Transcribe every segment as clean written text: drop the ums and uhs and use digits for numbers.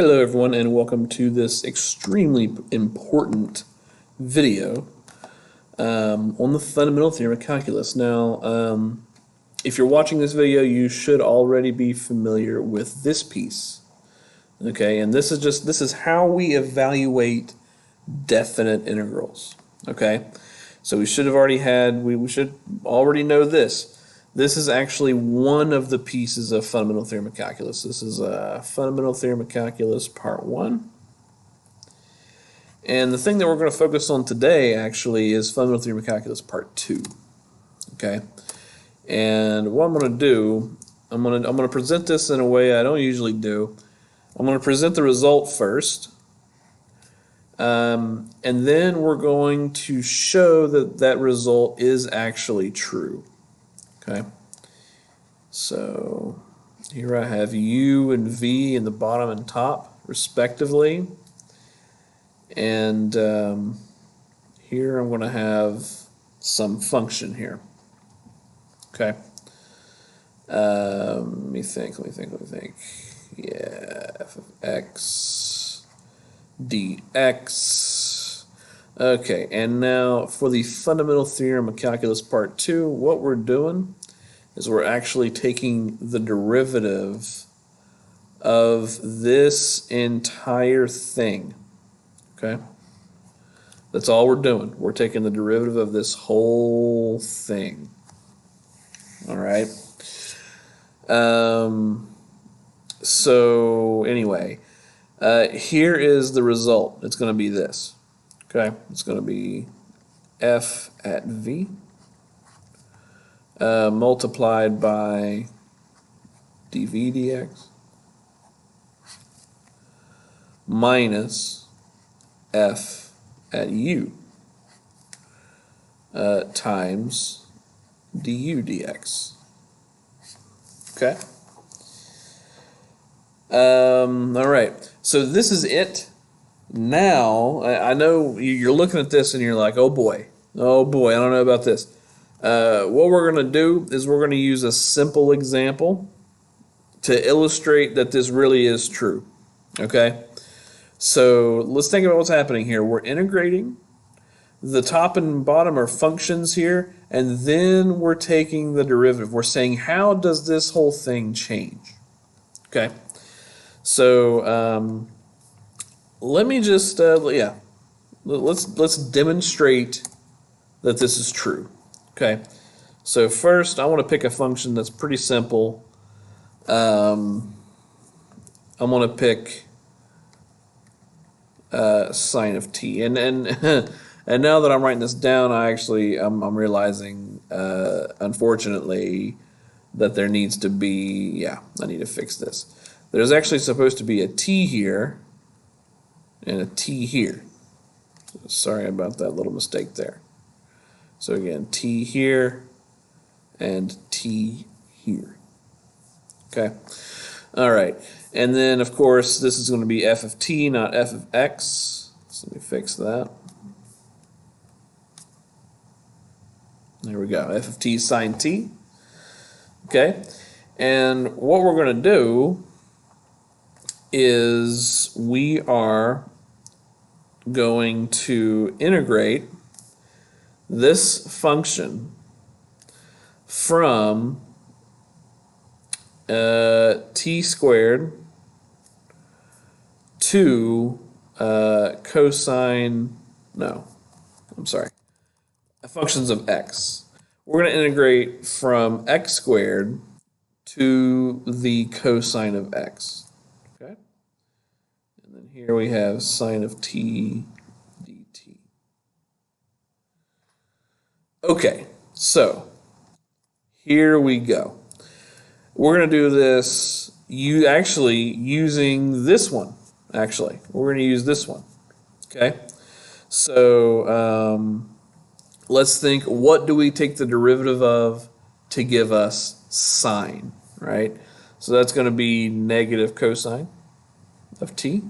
Hello everyone, and welcome to this extremely important video on the fundamental theorem of calculus. Now, if you're watching this video, you should already be familiar with this piece. Okay, and this is how we evaluate definite integrals. Okay, so we should already know this. This is actually one of the pieces of Fundamental Theorem of Calculus. This is Fundamental Theorem of Calculus Part 1. And the thing that we're going to focus on today actually is Fundamental Theorem of Calculus Part 2. Okay? And what I'm going to do, I'm going to present this in a way I don't usually do. I'm going to present the result first. And then we're going to show that that result is actually true. Okay, so here I have U and V in the bottom and top, respectively. And here I'm going to have some function here. Okay. Let me think. Yeah, f of x dx. Okay, and now for the Fundamental Theorem of Calculus Part 2, what we're doing is we're actually taking the derivative of this entire thing. Okay? That's all we're doing. We're taking the derivative of this whole thing. All right? So anyway, here is the result. It's going to be this. Okay, it's going to be f at v multiplied by dv dx minus f at u times du dx. Okay. All right. So this is it. Now, I know you're looking at this and you're like, oh boy, I don't know about this. What we're going to do is we're going to use a simple example to illustrate that this really is true. Okay? So let's think about what's happening here. We're integrating. The top and bottom are functions here, and then we're taking the derivative. We're saying, how does this whole thing change? Okay? So, let me just, let's demonstrate that this is true. Okay, so first I want to pick a function that's pretty simple. I'm going to pick sine of t, and and now that I'm writing this down, I'm realizing, unfortunately, that there needs to be, I need to fix this. There's actually supposed to be a t here and a t here. Sorry about that little mistake there. So again, t here and t here. Okay. All right. And then, of course, this is going to be f of t, not f of x. So let me fix that. There we go. F of t sine t. Okay. And what we're going to do is we are going to integrate this function from t squared to functions of x. We're going to integrate from x squared to the cosine of x. Okay? And then here we have sine of t dt. Okay, so here we go. We're going to do this using this one. Actually, we're going to use this one. Okay, so let's think, what do we take the derivative of to give us sine, right? So that's going to be negative cosine of t.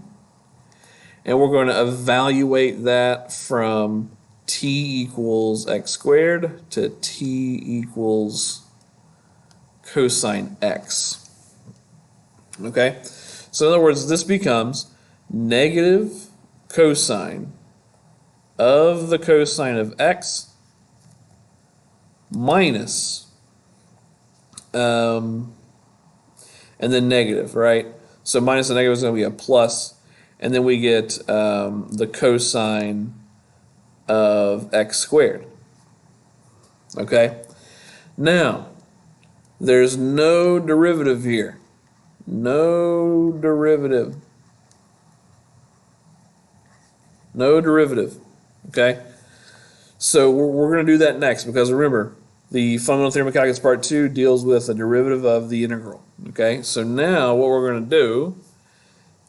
And we're going to evaluate that from t equals x squared to t equals cosine x. Okay, So in other words, this becomes negative cosine of the cosine of x minus, and then negative, right? So minus the negative is going to be a plus, and then we get the cosine of x squared. Okay? Now, there's no derivative here. No derivative. No derivative. Okay? So we're going to do that next, because remember, the Fundamental Theorem of Calculus Part 2 deals with a derivative of the integral. Okay? So now what we're going to do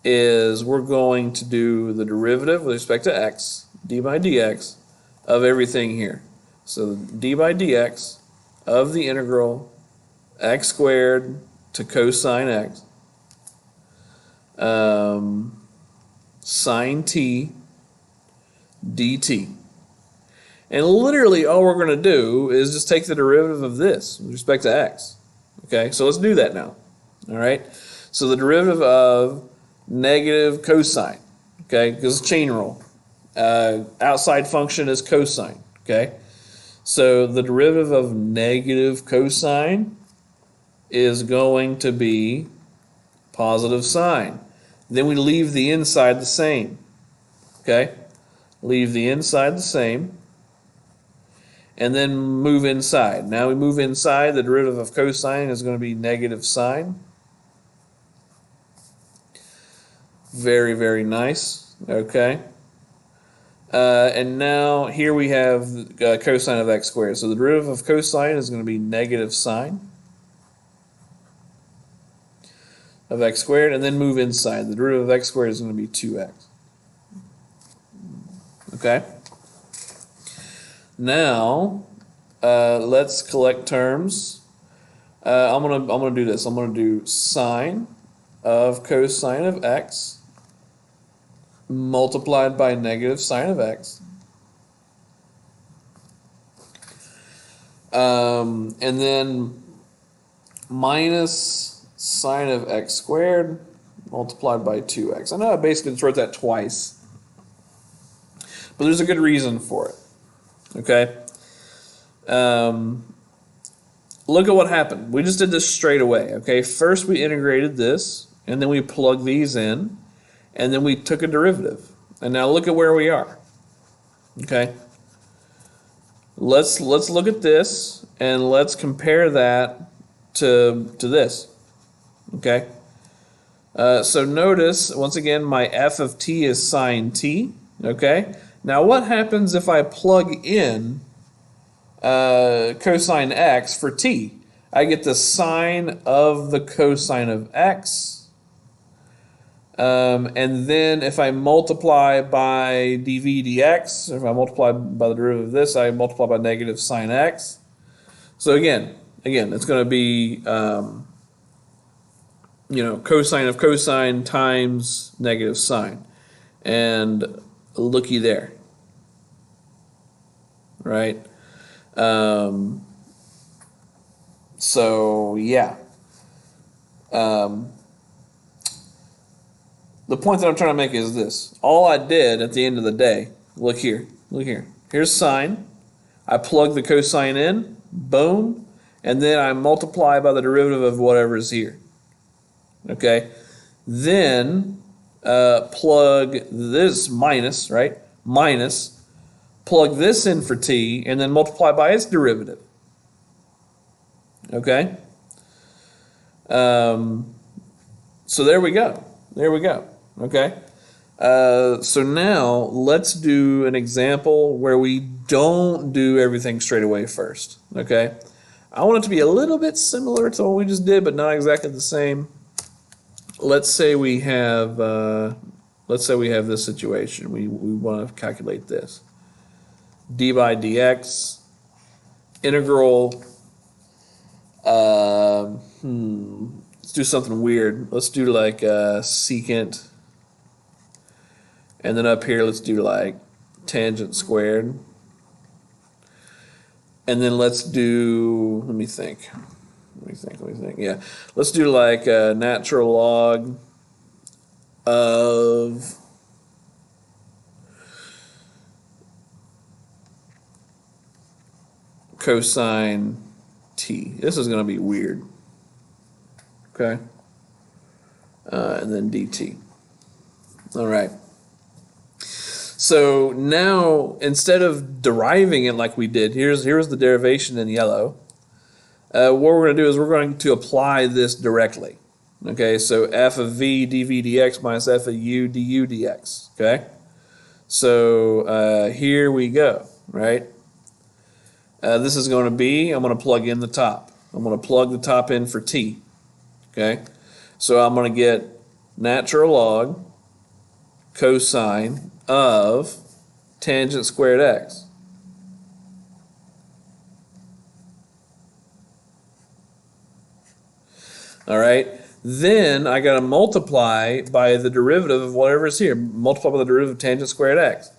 is we're going to do the derivative with respect to x, d by dx, of everything here. So d by dx of the integral x squared to cosine x, sine t dt. And literally all we're going to do is just take the derivative of this with respect to x. Okay, so let's do that now. All right, so the derivative of negative cosine, okay, because it's chain rule. Outside function is cosine, okay? So the derivative of negative cosine is going to be positive sine. Then we leave the inside the same, okay? Leave the inside the same, and then move inside. Now we move inside, the derivative of cosine is going to be negative sine. Very, very nice, okay? And now here we have cosine of x squared. So the derivative of cosine is going to be negative sine of x squared, and then move inside. The derivative of x squared is going to be 2x. Okay? Now, let's collect terms. I'm gonna do this. I'm gonna do sine of cosine of x multiplied by negative sine of x, and then minus sine of x squared multiplied by 2x. I know I basically just wrote that twice, but there's a good reason for it. Okay? Look at what happened. We just did this straight away. Okay? First we integrated this, and then we plugged these in, and then we took a derivative. And now look at where we are. Okay? Let's look at this, and let's compare that to this. Okay? So notice, once again, my f of t is sine t. Okay? Now what happens if I plug in cosine x for t? I get the sine of the cosine of x. And then if I multiply by dv dx, or if I multiply by the derivative of this, I multiply by negative sine x. So again, it's going to be cosine of cosine times negative sine, and looky there, right? So yeah. The point that I'm trying to make is this. All I did at the end of the day, look here. Here's sine. I plug the cosine in, boom, and then I multiply by the derivative of whatever is here. Okay? Then plug this minus, right? Minus, plug this in for t, and then multiply by its derivative. Okay? So there we go. Okay? So now let's do an example where we don't do everything straight away first. Okay? I want it to be a little bit similar to what we just did, but not exactly the same. Let's say we have this situation. We want to calculate this. D by dx integral. Let's do something weird. Let's do like secant. And then up here, let's do like tangent squared. And then let's do, let me think. Yeah, let's do like natural log of cosine t. This is going to be weird. Okay. And then dt. All right. So now, instead of deriving it like we did, here's the derivation in yellow. What we're going to do is we're going to apply this directly. Okay, so f of v dv dx minus f of u du dx. Okay, so here we go, right? This is going to be, I'm going to plug in the top. I'm going to plug the top in for t. Okay, so I'm going to get natural log cosine of tangent squared x. All right. Then I got to multiply by the derivative of whatever is here. Multiply by the derivative of tangent squared x.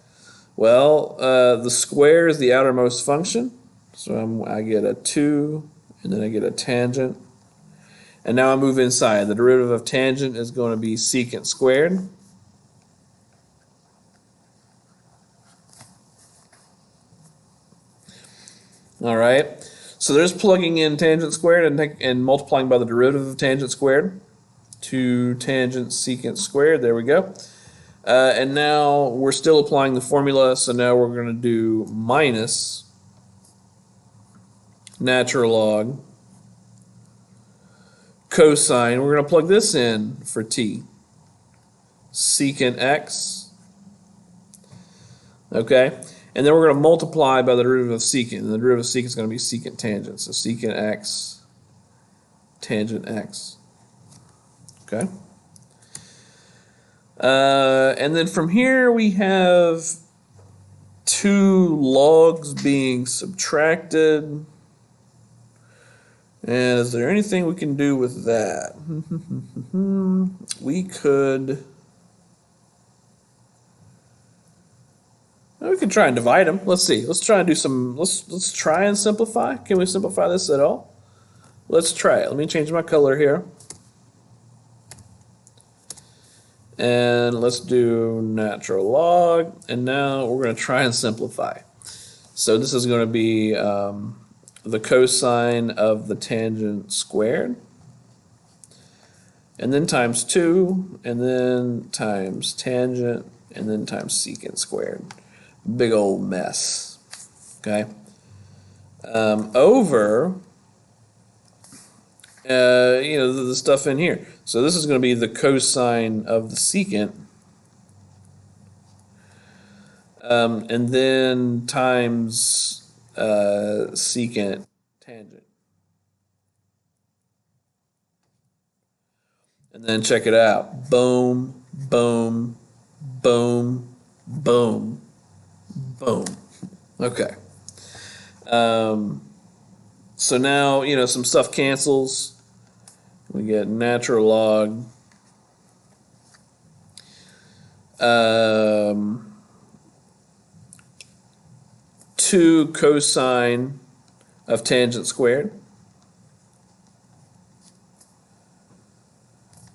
Well, the square is the outermost function. So I get a 2, and then I get a tangent. And now I move inside. The derivative of tangent is going to be secant squared. All right. So there's plugging in tangent squared and multiplying by the derivative of tangent squared. 2 tangent secant squared. There we go. And now we're still applying the formula. So now we're going to do minus natural log cosine. We're going to plug this in for t. Secant x. Okay. And then we're going to multiply by the derivative of secant. And the derivative of secant is going to be secant tangent. So secant x, tangent x. Okay. And then from here we have 2 logs being subtracted. And is there anything we can do with that? We could... We can try and divide them. Let's see. Let's try and do some. Let's try and simplify. Can we simplify this at all? Let's try it. Let me change my color here. And let's do natural log. And now we're going to try and simplify. So this is going to be the cosine of the tangent squared. And then times 2. And then times tangent. And then times secant squared. Big old mess. Okay. Over, the stuff in here. So this is going to be the cosine of the secant. And then times secant tangent. And then check it out. Boom, boom, boom, boom. Boom. Okay. So now, some stuff cancels. We get natural log. 2 cosine of tangent squared.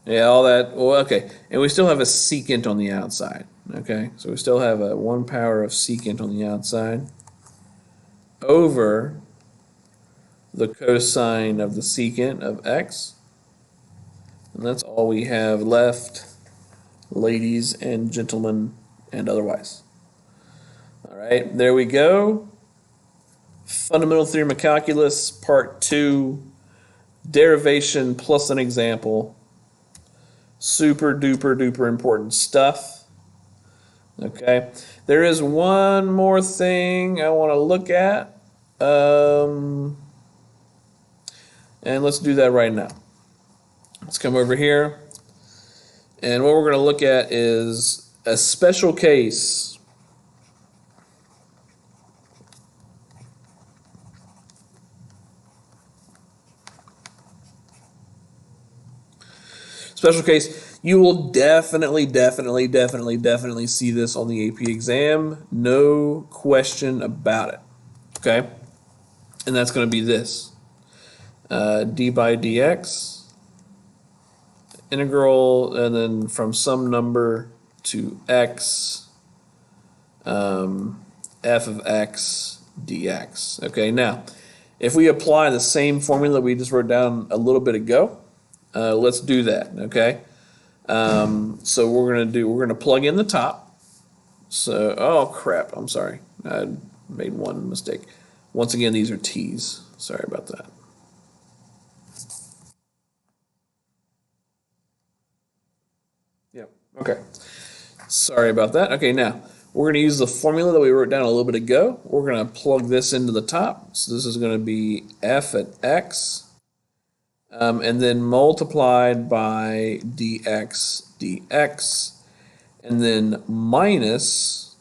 Yeah, all that. Well, okay. And we still have a secant on the outside. Okay, so we still have a 1 power of secant on the outside over the cosine of the secant of x. And that's all we have left, ladies and gentlemen, and otherwise. All right, there we go. Fundamental Theorem of Calculus, Part 2, derivation plus an example. Super duper duper important stuff. Okay, there is one more thing I want to look at, and let's do that right now. Let's come over here, and what we're going to look at is a special case You will definitely see this on the AP exam. No question about it. Okay? And that's going to be this. D by dx integral, and then from some number to x, f of x dx. Okay, now, if we apply the same formula that we just wrote down a little bit ago, let's do that, okay? So we're gonna plug in the top. So, oh crap, I'm sorry. I made one mistake. Once again, these are t's. Sorry about that. Yep, okay. Sorry about that. Okay, now, we're going to use the formula that we wrote down a little bit ago. We're going to plug this into the top. So this is going to be f at x, and then multiplied by dx dx, and then minus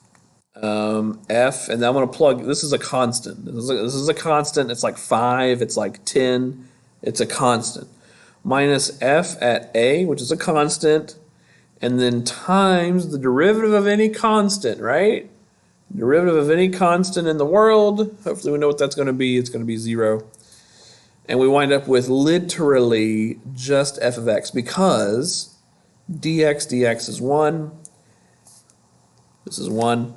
f, and then I'm going to plug, this is a constant. This is a constant. It's like 5, it's like 10. It's a constant. Minus f at a, which is a constant, and then times the derivative of any constant, right? Derivative of any constant in the world. Hopefully we know what that's going to be. It's going to be 0. And we wind up with literally just f of x, because dx dx is 1. This is 1.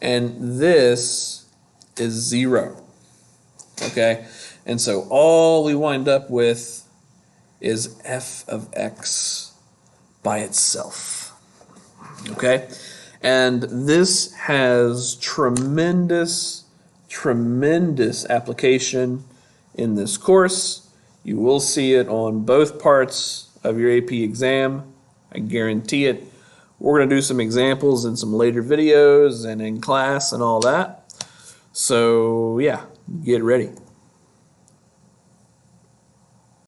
And this is 0. Okay? And so all we wind up with is f of x by itself. Okay? And this has tremendous, tremendous application in this course. You will see it on both parts of your AP exam. I guarantee it. We're going to do some examples in some later videos and in class and all that. So, yeah, get ready.